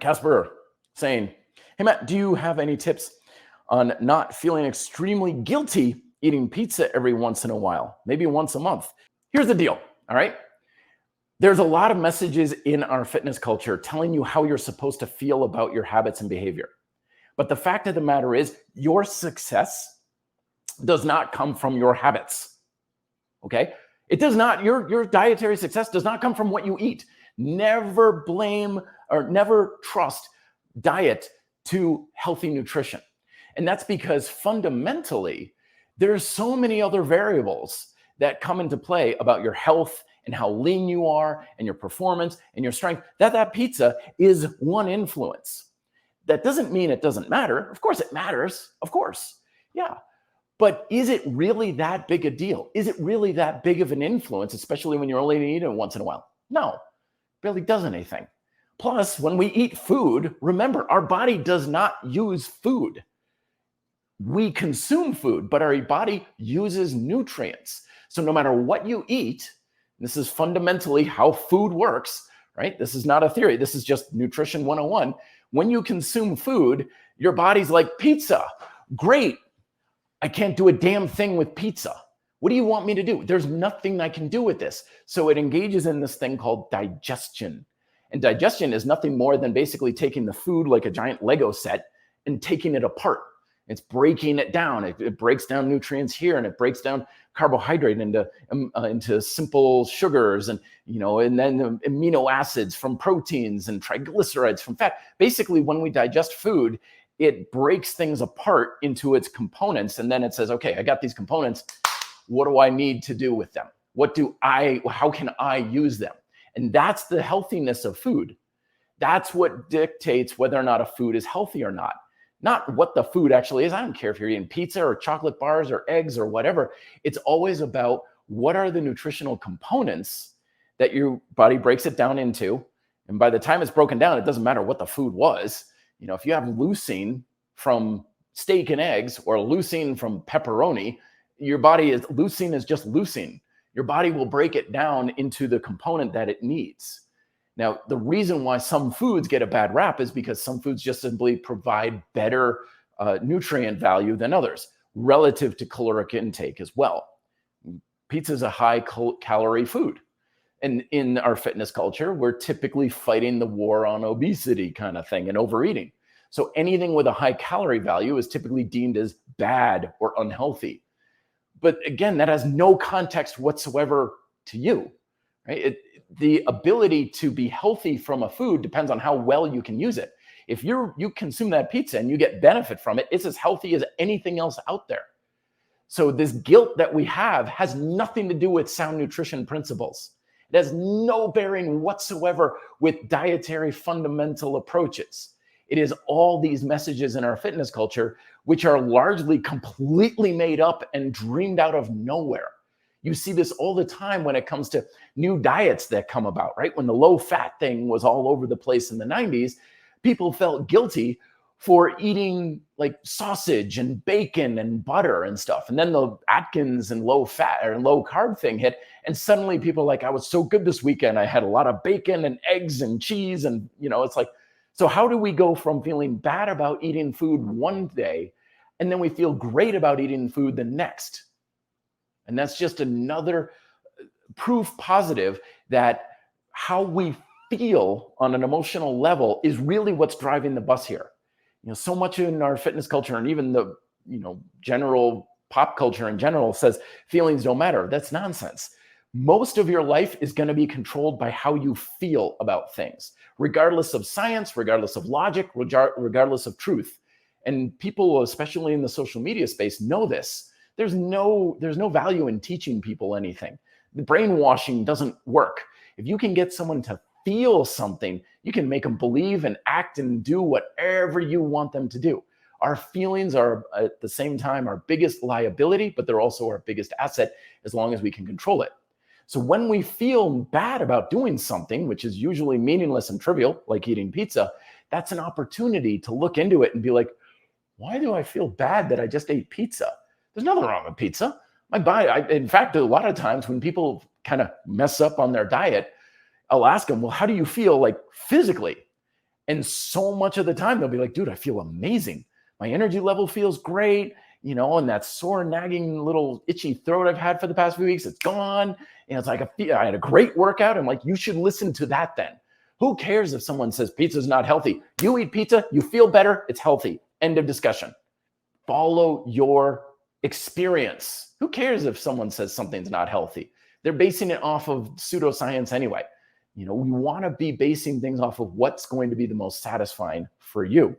Casper saying, hey, Matt, do you have any tips on not feeling extremely guilty eating pizza every once in a while, maybe once a month? Here's the deal, all right? There's a lot of messages in our fitness culture telling you how you're supposed to feel about your habits and behavior. But the fact of the matter is, your success does not come from your habits, okay? It does not, your dietary success does not come from what you eat. Never blame or never trust diet to healthy nutrition. And that's because fundamentally, there's so many other variables that come into play about your health and how lean you are and your performance and your strength, that pizza is one influence. That doesn't mean it doesn't matter. Of course it matters, of course, yeah. But is it really that big a deal? Is it really that big of an influence, especially when you're only eating it once in a while? No, it barely does anything. Plus, when we eat food, remember, our body does not use food. We consume food, but our body uses nutrients. So no matter what you eat, this is fundamentally how food works, right? This is not a theory. This is just nutrition 101. When you consume food, your body's like, pizza, great. I can't do a damn thing with pizza. What do you want me to do? There's nothing I can do with this. So it engages in this thing called digestion. And digestion is nothing more than basically taking the food like a giant Lego set and taking it apart. It's breaking it down. It breaks down nutrients here, and it breaks down carbohydrate into simple sugars, and and then amino acids from proteins and triglycerides from fat. Basically, when we digest food, it breaks things apart into its components, and then it says, okay, I got these components. What do I need to do with them? How can I use them? And that's the healthiness of food. That's what dictates whether or not a food is healthy or not. Not what the food actually is. I don't care if you're eating pizza or chocolate bars or eggs or whatever. It's always about what are the nutritional components that your body breaks it down into. And by the time it's broken down, it doesn't matter what the food was. If you have leucine from steak and eggs or leucine from pepperoni, leucine is just leucine. Your body will break it down into the component that it needs. Now, the reason why some foods get a bad rap is because some foods just simply provide better nutrient value than others relative to caloric intake as well. Pizza is a high calorie food. And in our fitness culture, we're typically fighting the war on obesity kind of thing and overeating. So anything with a high calorie value is typically deemed as bad or unhealthy. But again, that has no context whatsoever to you, right? The ability to be healthy from a food depends on how well you can use it. If you consume that pizza and you get benefit from it, it's as healthy as anything else out there. So this guilt that we have has nothing to do with sound nutrition principles. It has no bearing whatsoever with dietary fundamental approaches. It is all these messages in our fitness culture, which are largely completely made up and dreamed out of nowhere. You see this all the time when it comes to new diets that come about, right? When the low-fat thing was all over the place in the 90s, people felt guilty for eating like sausage and bacon and butter and stuff. And then the Atkins and low-fat or low-carb thing hit, and suddenly people are like, I was so good this weekend. I had a lot of bacon and eggs and cheese, and it's like, so how do we go from feeling bad about eating food one day, and then we feel great about eating food the next? And that's just another proof positive that how we feel on an emotional level is really what's driving the bus here. So much in our fitness culture and even the, general pop culture in general says feelings don't matter. That's nonsense. Most of your life is going to be controlled by how you feel about things, regardless of science, regardless of logic, regardless of truth. And people, especially in the social media space, know this. There's no value in teaching people anything. The brainwashing doesn't work. If you can get someone to feel something, you can make them believe and act and do whatever you want them to do. Our feelings are at the same time our biggest liability, but they're also our biggest asset as long as we can control it. So when we feel bad about doing something, which is usually meaningless and trivial, like eating pizza, that's an opportunity to look into it and be like, why do I feel bad that I just ate pizza? There's nothing wrong with pizza. My body, in fact, a lot of times when people kind of mess up on their diet, I'll ask them, well, how do you feel like physically? And so much of the time they'll be like, dude, I feel amazing. My energy level feels great, and that sore, nagging little itchy throat I've had for the past few weeks, it's gone. And it's like, I had a great workout. I'm like, you should listen to that then. Who cares if someone says pizza's not healthy? You eat pizza, you feel better, it's healthy. End of discussion. Follow your experience. Who cares if someone says something's not healthy? They're basing it off of pseudoscience anyway. We want to be basing things off of what's going to be the most satisfying for you.